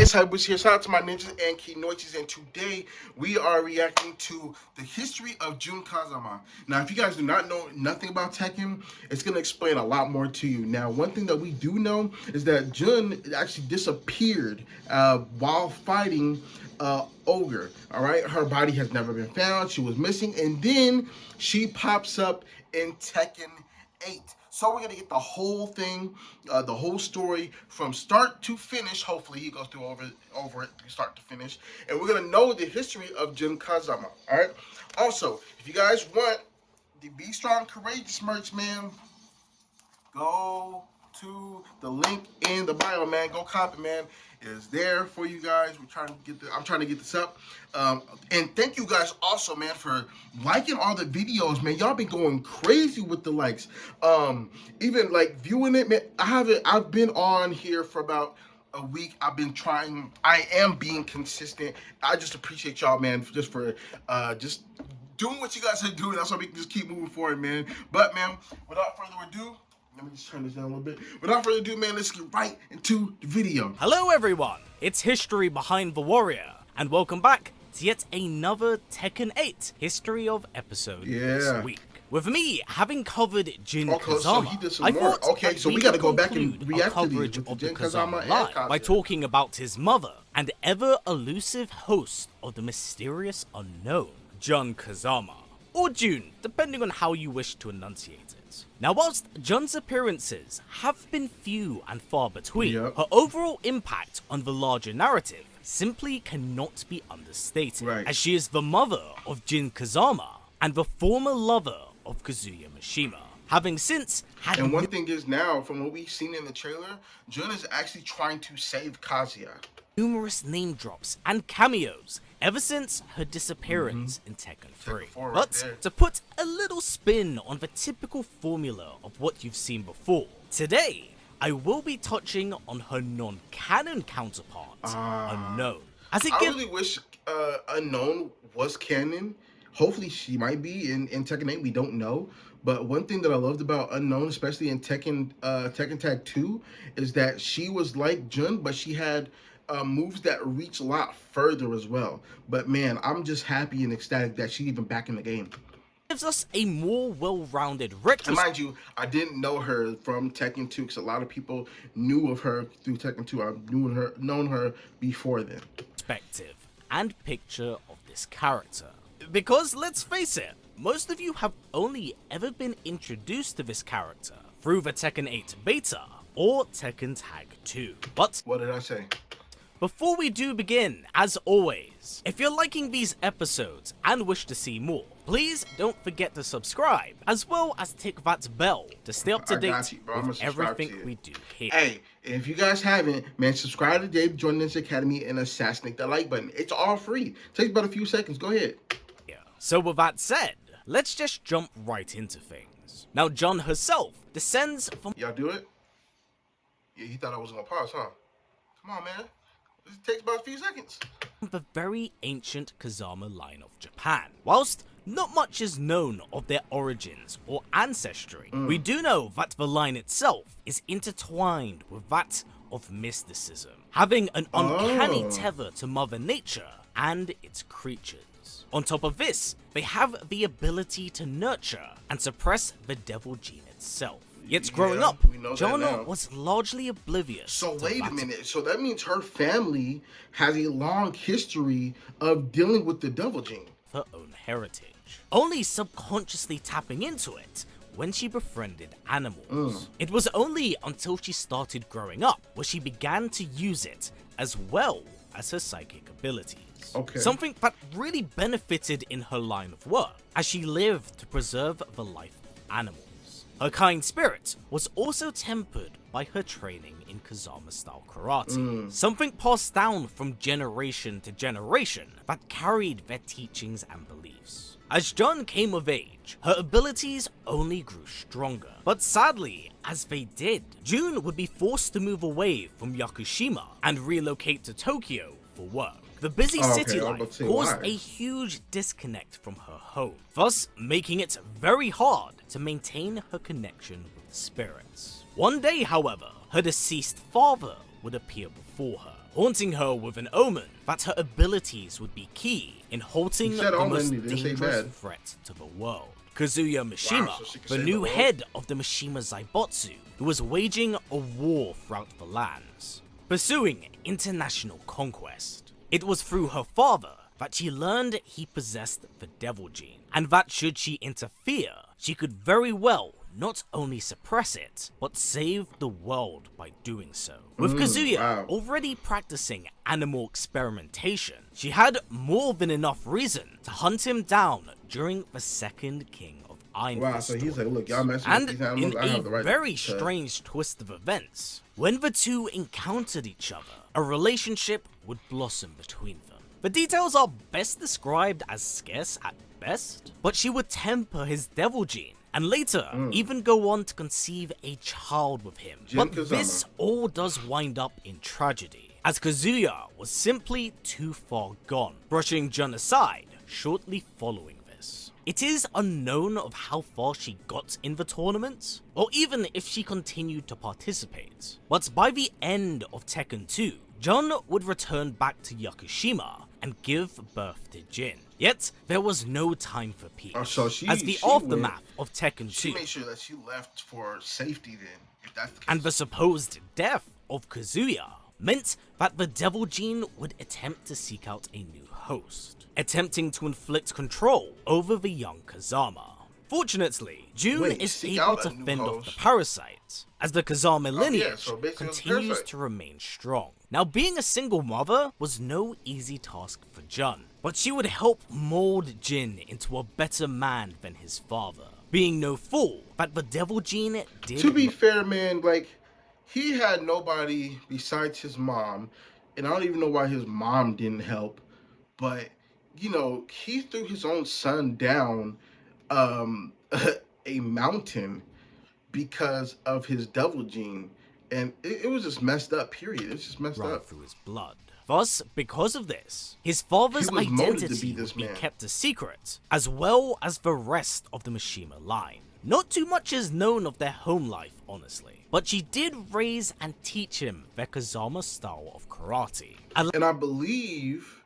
It's Hype's here. Shout out to my ninjas and Kinoichis, and today we are reacting to the history of Jun Kazama. Now, if you guys do not know nothing about Tekken, it's going to explain a lot more to you. Now, one thing that we do know is that Jun actually disappeared while fighting Ogre. All right, her body has never been found. She was missing, and then she pops up in Tekken 8. So we're gonna get the whole thing, the whole story from start to finish. Hopefully he goes through over it start to finish, and we're gonna know the history of Jun Kazama. All right. Also, if you guys want the Be Strong Courageous merch, man, go to the link in the bio, man. Go cop it, man. It is there for you guys. I'm trying to get this up. And thank you guys also, man, for liking all the videos, man. Y'all been going crazy with the likes. Even like viewing it, man. I've been on here for about a week. I've been trying. I am being consistent. I just appreciate y'all, man, just for just doing what you guys are doing. That's why we can just keep moving forward, man. But man, without further ado, let me just turn this down a little bit. Without further ado, man, let's get right into the video. Hello everyone, it's History Behind the Warrior, and welcome back to yet another Tekken 8 History of episode this week. With me having covered Jun Kazama, so he did some I more. thought Okay, so we gotta go back and conclude react our to these coverage with the of Jun the Kazama Kazama and life Kazuya. by talking about his mother and ever-elusive host of the mysterious unknown, Jun Kazama, or Jun, depending on how you wish to enunciate it. Now, whilst Jun's appearances have been few and far between, her overall impact on the larger narrative simply cannot be understated, as she is the mother of Jun Kazama and the former lover of Kazuya Mishima, having since had... And one thing is now, from what we've seen in the trailer, Jun is actually trying to save Kazuya. Numerous name drops and cameos ever since her disappearance in Tekken 3. But to put a little spin on the typical formula of what you've seen before, today I will be touching on her non-canon counterpart, Unknown. I really wish Unknown was canon. Hopefully she might be in Tekken 8, we don't know. But one thing that I loved about Unknown, especially in Tekken Tag 2, is that she was like Jun, but she had moves that reach a lot further as well. But man, I'm just happy and ecstatic that she's even back in the game. Gives us a more well-rounded retrospective. And mind you, I didn't know her from Tekken 2 because a lot of people knew of her through Tekken 2. I've known her before then. Perspective and picture of this character. Because let's face it, most of you have only ever been introduced to this character through the Tekken 8 beta or Tekken Tag 2. But what did I say? Before we do begin, as always, if you're liking these episodes and wish to see more, please don't forget to subscribe, as well as tick that bell to stay up to date with everything we do here. Hey, if you guys haven't, man, subscribe today, join this academy, and assassinate that like button. It's all free. It takes about a few seconds. Go ahead. Yeah. So with that said, let's just jump right into things. Now, Jun herself descends from... Y'all do it? Yeah, he thought I was gonna pause, huh? Come on, man. It takes about a few seconds. The very ancient Kazama line of Japan. Whilst not much is known of their origins or ancestry, we do know that the line itself is intertwined with that of mysticism, having an uncanny tether to Mother Nature and its creatures. On top of this, they have the ability to nurture and suppress the devil gene itself. Yet growing up, Jun was largely oblivious. So wait a minute. So that means her family has a long history of dealing with the devil gene. Her own heritage. Only subconsciously tapping into it when she befriended animals. It was only until she started growing up where she began to use it as well as her psychic abilities. Something that really benefited in her line of work as she lived to preserve the life of animals. Her kind spirit was also tempered by her training in Kazama-style karate, something passed down from generation to generation that carried their teachings and beliefs. As Jun came of age, her abilities only grew stronger. But sadly, as they did, Jun would be forced to move away from Yakushima and relocate to Tokyo for work. The busy city life caused a huge disconnect from her home, thus making it very hard to maintain her connection with spirits. One day, however, her deceased father would appear before her, haunting her with an omen that her abilities would be key in halting the most dangerous threat to the world. Kazuya Mishima, Wow, so the new head of the Mishima Zaibatsu, who was waging a war throughout the lands, pursuing international conquest. It was through her father that she learned he possessed the devil gene, and that should she interfere, she could very well not only suppress it, but save the world by doing so. With Kazuya already practicing animal experimentation, she had more than enough reason to hunt him down during the second king of Iron Fist. So he's like, look, y'all messing and with these animals, I have the right in a very to... strange twist of events, when the two encountered each other, a relationship would blossom between them. The details are best described as scarce at best, but she would temper his devil gene, and later even go on to conceive a child with him. But this all does wind up in tragedy, as Kazuya was simply too far gone, brushing Jun aside shortly following this. It is unknown of how far she got in the tournament, or even if she continued to participate, but by the end of Tekken 2, Jun would return back to Yakushima and give birth to Jin. Yet, there was no time for peace, as the aftermath of Tekken 2 she made sure that she left for safety then, if that's the case. And the supposed death of Kazuya meant that the devil gene would attempt to seek out a new host, attempting to inflict control over the young Kazama. Fortunately, Jun is able to fend off the parasite, as the Kazama lineage continues to remain strong. Now, being a single mother was no easy task for Jun, but she would help mold Jin into a better man than his father, being no fool that the devil gene did... To be fair, man, like, he had nobody besides his mom, and I don't even know why his mom didn't help, but, you know, he threw his own son down a mountain because of his devil gene, and it was just messed up, period. It's just messed up through his blood. Thus, because of this, his father's identity would be kept a secret, as well as the rest of the Mishima line. Not too much is known of their home life, honestly, but she did raise and teach him their Kazama style of karate. And I believe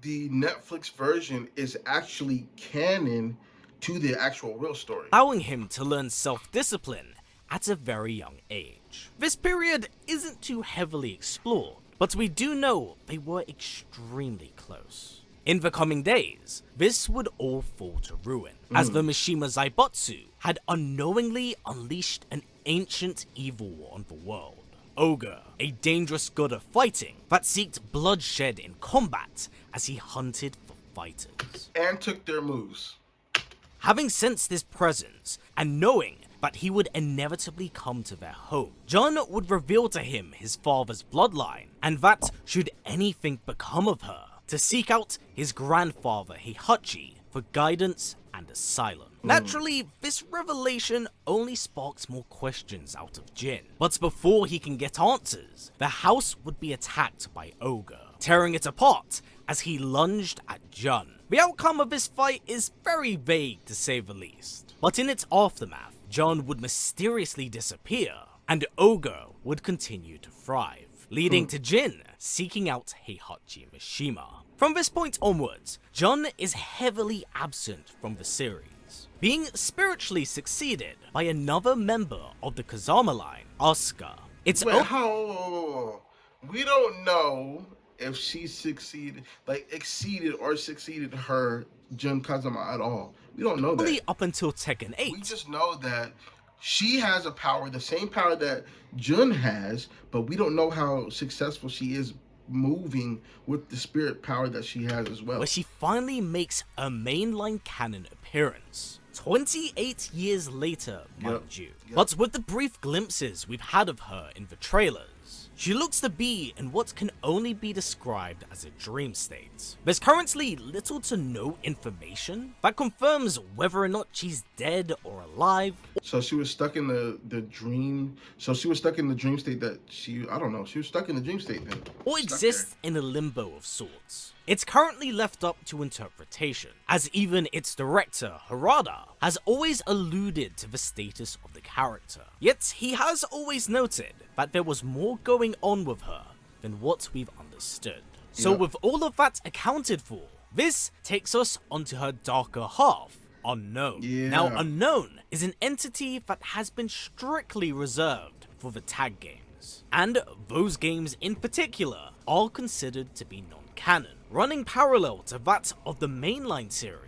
the Netflix version is actually canon to the actual real story, allowing him to learn self-discipline at a very young age. This period isn't too heavily explored, but we do know they were extremely close. In the coming days, this would all fall to ruin, as the Mishima Zaibatsu had unknowingly unleashed an ancient evil on the world. Ogre, a dangerous god of fighting that seeked bloodshed in combat as he hunted for fighters. And took their moves. Having sensed this presence, and knowing that he would inevitably come to their home, Jun would reveal to him his father's bloodline, and that, should anything become of her, to seek out his grandfather Heihachi for guidance and asylum. Naturally, this revelation only sparks more questions out of Jin, but before he can get answers, the house would be attacked by Ogre, tearing it apart as he lunged at Jun. The outcome of this fight is very vague to say the least, but in its aftermath, Jun would mysteriously disappear, and Ogre would continue to thrive, leading to Jin seeking out Heihachi Mishima. From this point onwards, Jun is heavily absent from the series, being spiritually succeeded by another member of the Kazama line, Asuka. We don't know if she succeeded, like exceeded or succeeded her Jun Kazama at all. We don't know that. Up until Tekken 8. We just know that she has a power, the same power that Jun has, but we don't know how successful she is moving with the spirit power that she has as well. Where she finally makes a mainline canon appearance. 28 years later, mind you. But with the brief glimpses we've had of her in the trailers, she looks to be in what can only be described as a dream state. There's currently little to no information that confirms whether or not she's dead or alive. So she was stuck in the dream. So she was stuck in the dream state that I don't know. She was stuck in the dream state then. Or exists in a limbo of sorts. It's currently left up to interpretation, as even its director, Harada, has always alluded to the status of the character. Yet he has always noted that there was more going on with her than what we've understood. So with all of that accounted for, this takes us onto her darker half, Unknown. Now Unknown is an entity that has been strictly reserved for the tag games, and those games in particular are considered to be non-canon, running parallel to that of the mainline series,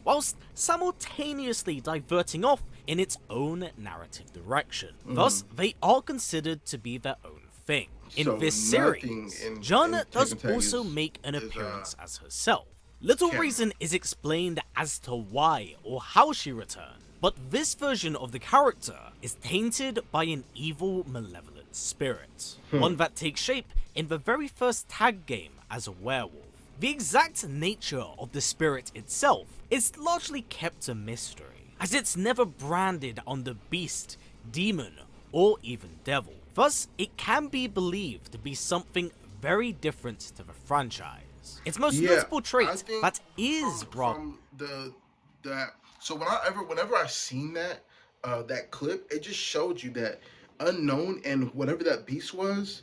whilst simultaneously diverting off in its own narrative direction. Thus, they are considered to be their own thing. In this series, Jun does also make an appearance as herself. Little reason is explained as to why or how she returned, but this version of the character is tainted by an evil, malevolent spirit, one that takes shape in the very first tag game as a werewolf. The exact nature of the spirit itself is largely kept a mystery, as it's never branded under beast, demon, or even devil. Thus, it can be believed to be something very different to the franchise. Its most notable trait that is so whenever I seen that clip, it just showed you that Unknown and whatever that beast was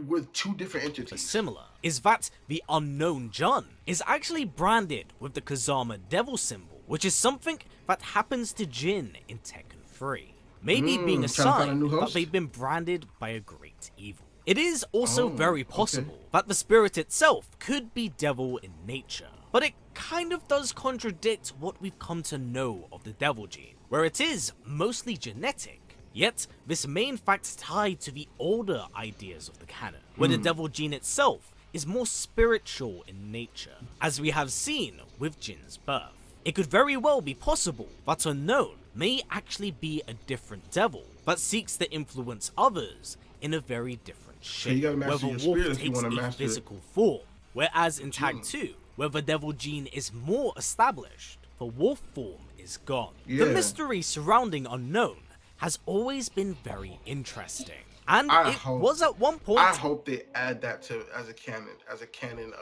were two different entities. Similar is that the Unknown Jun is actually branded with the Kazama devil symbol, which is something that happens to Jin in Tekken 3. Maybe being a sign that they've been branded by a great evil. It is also very possible that the spirit itself could be devil in nature, but it kind of does contradict what we've come to know of the devil gene, where it is mostly genetic. Yet, this main fact tied to the older ideas of the canon, where the devil gene itself is more spiritual in nature, as we have seen with Jin's birth. It could very well be possible that Unknown may actually be a different devil that seeks to influence others in a very different shape, where the wolf takes a physical form, whereas in Tag 2, where the devil gene is more established, the wolf form is gone. The mystery surrounding Unknown has always been very interesting, and was at one point I hope they add that to as a canon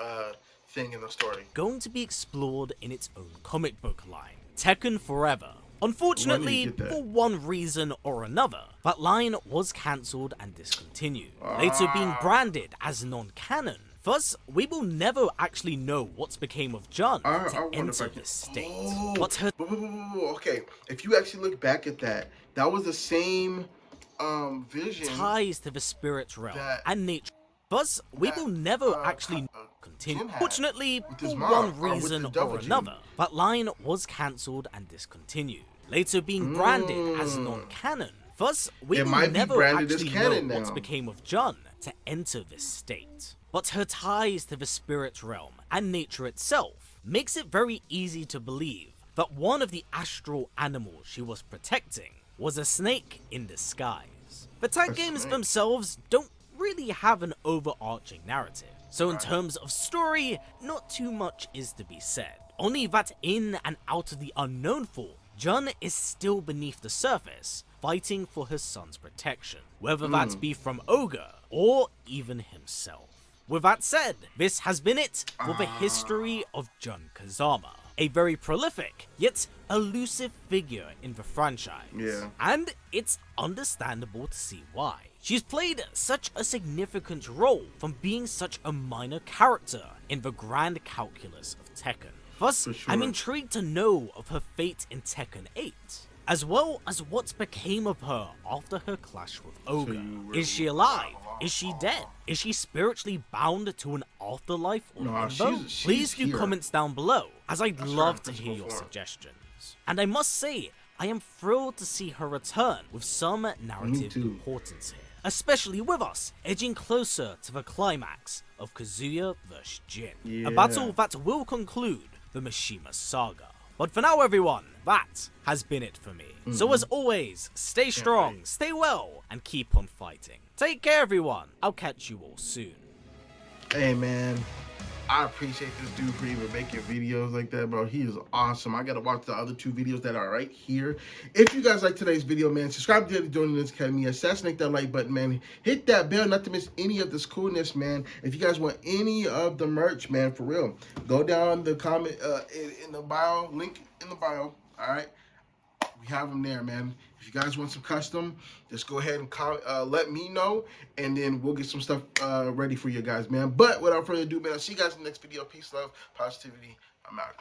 thing in the story. Going to be explored in its own comic book line, Tekken Forever. Unfortunately, for one reason or another, that line was cancelled and discontinued, later being branded as non-canon. Thus, we will never actually know what became of Jun to enter this state. But her okay, if you actually look back at that, that was the same vision ties to the spirit realm and nature. Thus, we will never actually continue. Fortunately, for one reason or another, that line was cancelled and discontinued, later being branded as non-canon. Thus, we will never actually know what became of Jun to enter this state. But her ties to the spirit realm and nature itself makes it very easy to believe that one of the astral animals she was protecting was a snake in disguise. The tag games themselves don't really have an overarching narrative, so in terms of story, not too much is to be said. Only that in and out of the Unknown form, Jun is still beneath the surface, fighting for her son's protection, whether that be from Ogre or even himself. With that said, this has been it for the history of Jun Kazama, a very prolific yet elusive figure in the franchise, and it's understandable to see why. She's played such a significant role from being such a minor character in the grand calculus of Tekken. Thus, I'm intrigued to know of her fate in Tekken 8, as well as what became of her after her clash with Ogre. Is she alive? Is she dead? Is she spiritually bound to an afterlife or limbo? Please do comments down below, as I'd love to hear your suggestions. And I must say, I am thrilled to see her return with some narrative importance here, especially with us edging closer to the climax of Kazuya vs Jin, a battle that will conclude the Mishima saga. But for now everyone, that has been it for me. So as always, stay strong, stay well, and keep on fighting. Take care everyone, I'll catch you all soon. Hey man, I appreciate this dude for even making videos like that, bro. He is awesome. I gotta watch the other two videos that are right here. If you guys like today's video, man, subscribe to the Joining This Academy, assassinate that like button, man. Hit that bell not to miss any of this coolness, man. If you guys want any of the merch, man, for real, go down the comment in the bio, link in the bio, all right? we have them there, man. If you guys want some custom, just go ahead and let me know, and then we'll get some stuff ready for you guys, man. But without further ado, man, I'll see you guys in the next video. Peace, love, positivity. I'm out.